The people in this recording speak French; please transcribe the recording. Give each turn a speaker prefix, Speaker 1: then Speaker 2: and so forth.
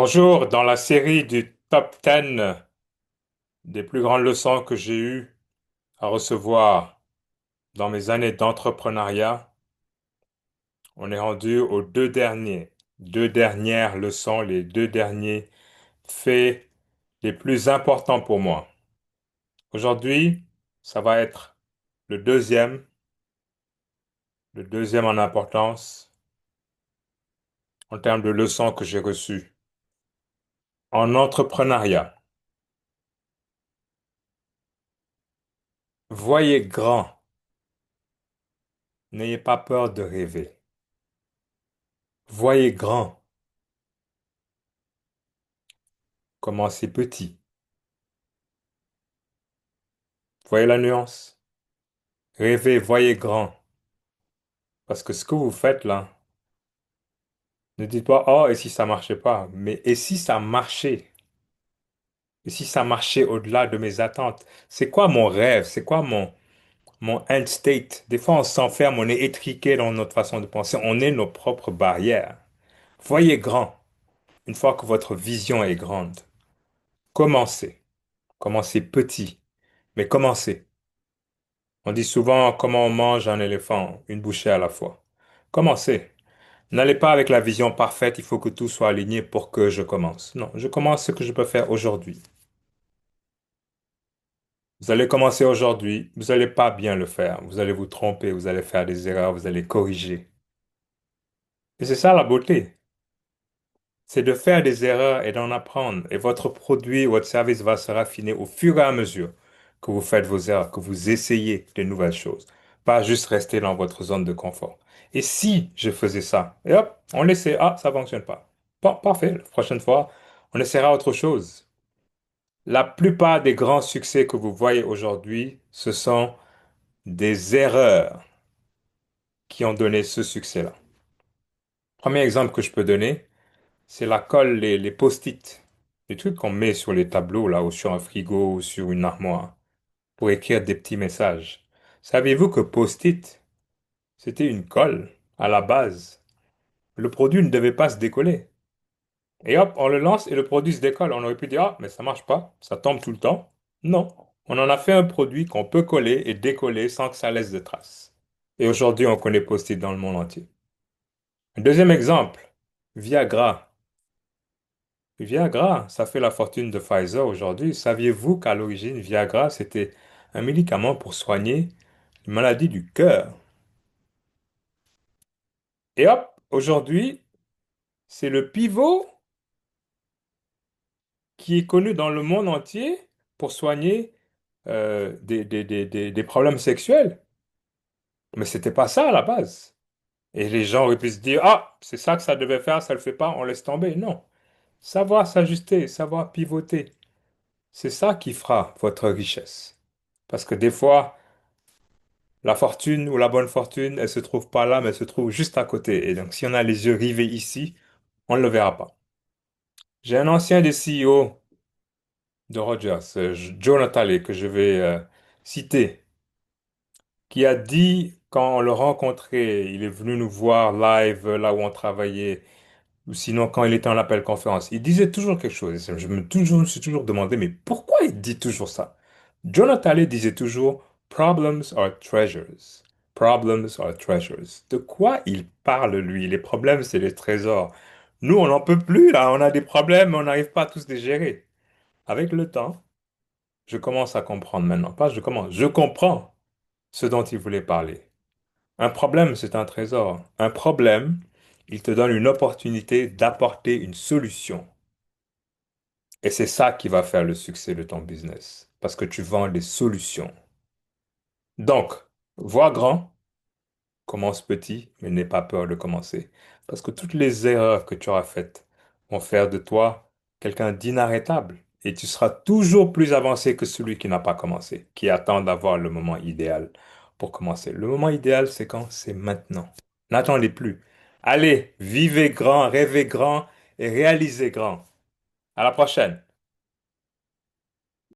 Speaker 1: Bonjour, dans la série du top 10 des plus grandes leçons que j'ai eues à recevoir dans mes années d'entrepreneuriat, on est rendu aux deux dernières leçons, les deux derniers faits les plus importants pour moi. Aujourd'hui, ça va être le deuxième, le deuxième en importance en termes de leçons que j'ai reçues. En entrepreneuriat, voyez grand, n'ayez pas peur de rêver. Voyez grand, commencez petit. Voyez la nuance? Rêvez, voyez grand. Parce que ce que vous faites là, ne dites pas, oh, et si ça marchait pas? Mais et si ça marchait? Et si ça marchait au-delà de mes attentes? C'est quoi mon rêve? C'est quoi mon end state? Des fois, on s'enferme, on est étriqué dans notre façon de penser. On est nos propres barrières. Voyez grand. Une fois que votre vision est grande, commencez. Commencez petit, mais commencez. On dit souvent comment on mange un éléphant, une bouchée à la fois. Commencez. N'allez pas avec la vision parfaite, il faut que tout soit aligné pour que je commence. Non, je commence ce que je peux faire aujourd'hui. Vous allez commencer aujourd'hui, vous n'allez pas bien le faire, vous allez vous tromper, vous allez faire des erreurs, vous allez corriger. Et c'est ça la beauté, c'est de faire des erreurs et d'en apprendre. Et votre produit, votre service va se raffiner au fur et à mesure que vous faites vos erreurs, que vous essayez de nouvelles choses. Pas juste rester dans votre zone de confort. Et si je faisais ça, et hop, on essaie, ah, ça fonctionne pas. Bon, parfait, la prochaine fois, on essaiera autre chose. La plupart des grands succès que vous voyez aujourd'hui, ce sont des erreurs qui ont donné ce succès-là. Premier exemple que je peux donner, c'est la colle, les post-it, les trucs qu'on met sur les tableaux, là, ou sur un frigo, ou sur une armoire, pour écrire des petits messages. Saviez-vous que post-it, c'était une colle à la base? Le produit ne devait pas se décoller. Et hop, on le lance et le produit se décolle. On aurait pu dire, ah, mais ça marche pas, ça tombe tout le temps. Non, on en a fait un produit qu'on peut coller et décoller sans que ça laisse de traces. Et aujourd'hui, on connaît Post-it dans le monde entier. Un deuxième exemple, Viagra. Viagra, ça fait la fortune de Pfizer aujourd'hui. Saviez-vous qu'à l'origine, Viagra, c'était un médicament pour soigner une maladie du cœur? Et hop, aujourd'hui, c'est le pivot qui est connu dans le monde entier pour soigner des problèmes sexuels. Mais c'était pas ça à la base. Et les gens auraient pu se dire, ah, c'est ça que ça devait faire, ça le fait pas, on laisse tomber. Non. Savoir s'ajuster, savoir pivoter, c'est ça qui fera votre richesse. Parce que des fois, la fortune ou la bonne fortune, elle se trouve pas là, mais elle se trouve juste à côté. Et donc, si on a les yeux rivés ici, on ne le verra pas. J'ai un ancien des CEO de Rogers, Joe Natale, que je vais citer, qui a dit, quand on le rencontrait, il est venu nous voir live là où on travaillait, ou sinon quand il était en appel conférence, il disait toujours quelque chose. Je me suis toujours demandé, mais pourquoi il dit toujours ça? Jonathan Lee disait toujours, Problems are treasures. Problems are treasures. De quoi il parle, lui? Les problèmes, c'est les trésors. Nous, on n'en peut plus, là. On a des problèmes, mais on n'arrive pas à tous les gérer. Avec le temps, je commence à comprendre maintenant. Pas je commence, je comprends ce dont il voulait parler. Un problème, c'est un trésor. Un problème, il te donne une opportunité d'apporter une solution. Et c'est ça qui va faire le succès de ton business. Parce que tu vends des solutions. Donc, vois grand, commence petit, mais n'aie pas peur de commencer. Parce que toutes les erreurs que tu auras faites vont faire de toi quelqu'un d'inarrêtable. Et tu seras toujours plus avancé que celui qui n'a pas commencé, qui attend d'avoir le moment idéal pour commencer. Le moment idéal, c'est quand? C'est maintenant. N'attendez plus. Allez, vivez grand, rêvez grand et réalisez grand. À la prochaine.